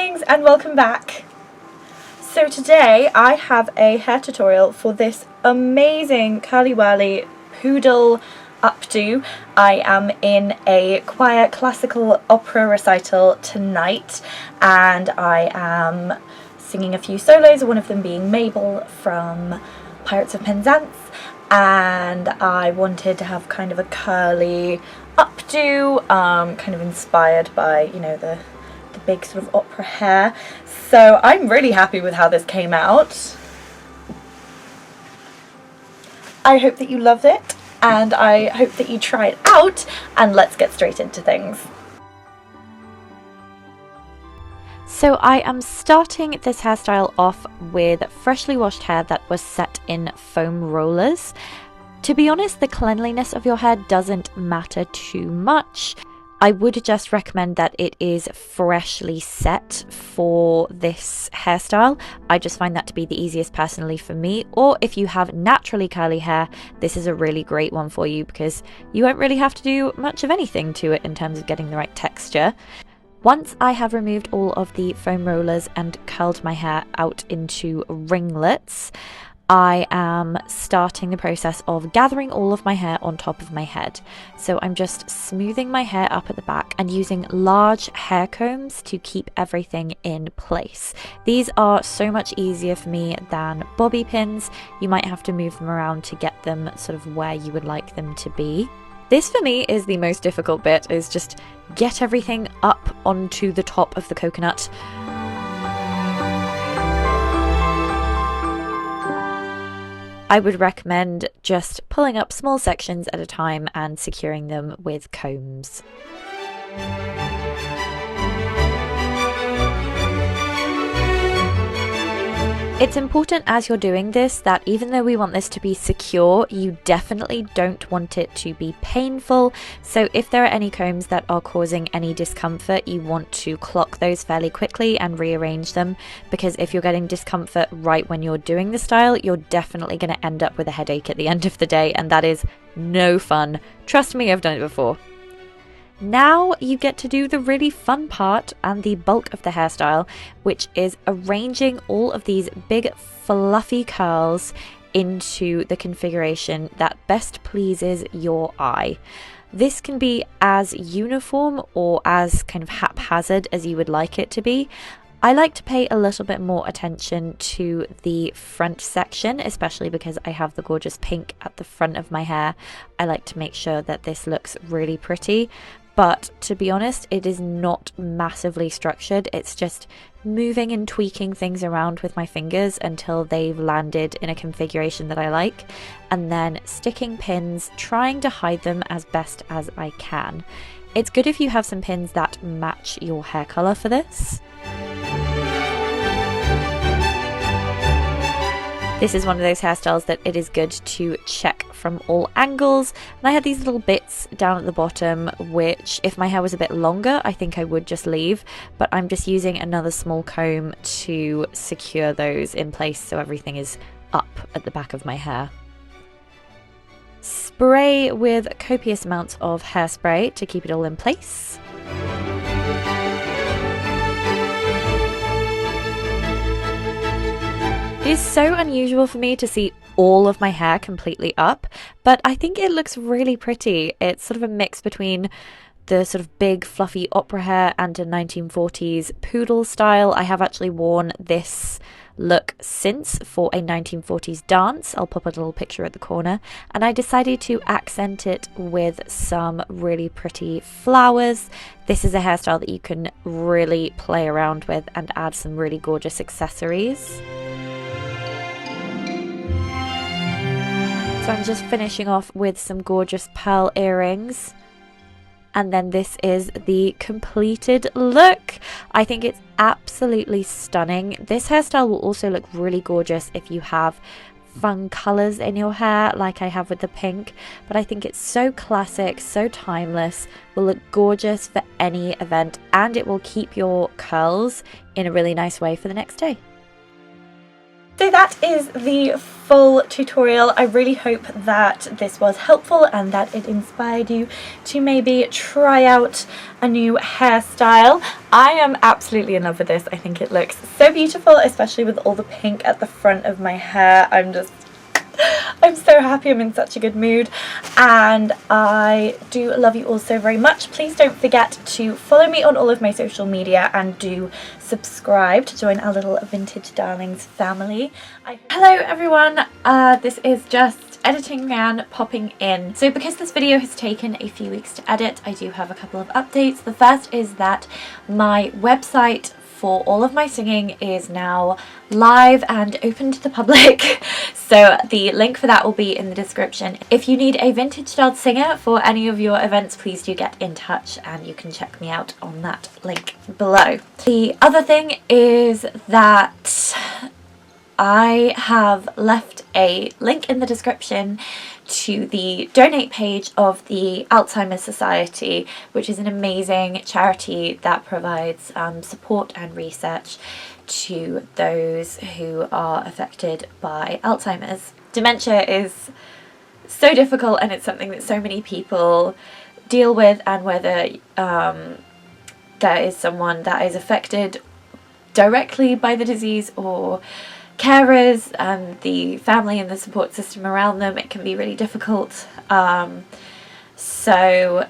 darlings, and welcome back. So today I have a hair tutorial for this amazing curly whirly Poodle Updo. I am in a choir classical opera recital tonight and I am singing a few solos, one of them being Mabel from Pirates of Penzance, and I wanted to have kind of a curly updo, kind of inspired by, you know, the big sort of opera hair. So I'm really happy with how this came out. I hope that you loved it, and I hope that you try it out, and let's get straight into things. So I am starting this hairstyle off with freshly washed hair that was set in foam rollers. To be honest, the cleanliness of your hair doesn't matter too much. I would just recommend that it is freshly set for this hairstyle. I just find that to be the easiest personally for me. Or if you have naturally curly hair, this is a really great one for you because you won't really have to do much of anything to it in terms of getting the right texture. Once I have removed all of the foam rollers and curled my hair out into ringlets, I am starting the process of gathering all of my hair on top of my head. So I'm just smoothing my hair up at the back and using large hair combs to keep everything in place. These are so much easier for me than bobby pins. You might have to move them around to get them sort of where you would like them to be. This for me is the most difficult bit, is just get everything up onto the top of the coconut. I would recommend just pulling up small sections at a time and securing them with combs. It's important as you're doing this that even though we want this to be secure, you definitely don't want it to be painful. So if there are any combs that are causing any discomfort, you want to clock those fairly quickly and rearrange them, because if you're getting discomfort right when you're doing the style, you're definitely going to end up with a headache at the end of the day, and that is no fun. Trust me, I've done it before. Now you get to do the really fun part and the bulk of the hairstyle, which is arranging all of these big fluffy curls into the configuration that best pleases your eye. This can be as uniform or as kind of haphazard as you would like it to be. I like to pay a little bit more attention to the front section, especially because I have the gorgeous pink at the front of my hair. I like to make sure that this looks really pretty. But to be honest, it is not massively structured. It's just moving and tweaking things around with my fingers until they've landed in a configuration that I like, and then sticking pins, trying to hide them as best as I can. It's good if you have some pins that match your hair color for this. This is one of those hairstyles that it is good to check from all angles. And I had these little bits down at the bottom, which if my hair was a bit longer, I think I would just leave. But I'm just using another small comb to secure those in place so everything is up at the back of my hair. Spray with copious amounts of hairspray to keep it all in place. It is so unusual for me to see all of my hair completely up, but I think it looks really pretty. It's sort of a mix between the sort of big fluffy opera hair and a 1940s poodle style. I have actually worn this look since for a 1940s dance. I'll pop a little picture at the corner, and I decided to accent it with some really pretty flowers. This is a hairstyle that you can really play around with and add some really gorgeous accessories. So I'm just finishing off with some gorgeous pearl earrings. And then this is the completed look. I think it's absolutely stunning. This hairstyle will also look really gorgeous if you have fun colours in your hair like I have with the pink. But I think it's so classic, so timeless, will look gorgeous for any event, and it will keep your curls in a really nice way for the next day. So that is the full tutorial. I really hope that this was helpful and that it inspired you to maybe try out a new hairstyle. I am absolutely in love with this. I think it looks so beautiful, especially with all the pink at the front of my hair. I'm so happy, I'm in such a good mood, and I do love you all so very much. Please don't forget to follow me on all of my social media and do subscribe to join our little Vintage Darlings family. Hello everyone, this is just editing Rhiann popping in. So because this video has taken a few weeks to edit, I do have a couple of updates. The first is that my website for all of my singing is now live and open to the public, so the link for that will be in the description. If you need a vintage styled singer for any of your events, please do get in touch and you can check me out on that link below. The other thing is that I have left a link in the description to the donate page of the Alzheimer's Society, which is an amazing charity that provides support and research to those who are affected by Alzheimer's. Dementia is so difficult and it's something that so many people deal with, and whether there is someone that is affected directly by the disease or carers and the family and the support system around them, it can be really difficult. So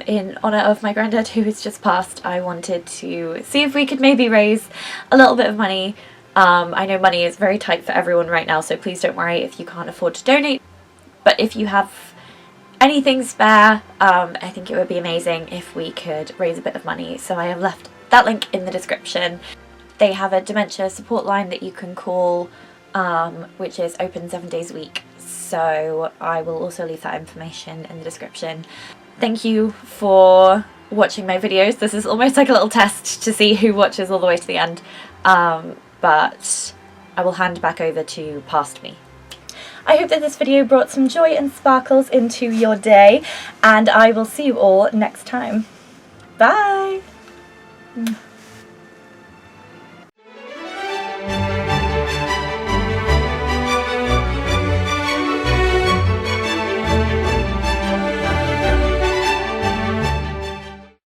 in honour of my granddad who has just passed, I wanted to see if we could maybe raise a little bit of money. I know money is very tight for everyone right now, so please don't worry if you can't afford to donate, but if you have anything spare, I think it would be amazing if we could raise a bit of money. So I have left that link in the description. They have a dementia support line that you can call, which is open 7 days a week. So I will also leave that information in the description. Thank you for watching my videos. This is almost like a little test to see who watches all the way to the end. But I will hand back over to past me. I hope that this video brought some joy and sparkles into your day, and I will see you all next time. Bye!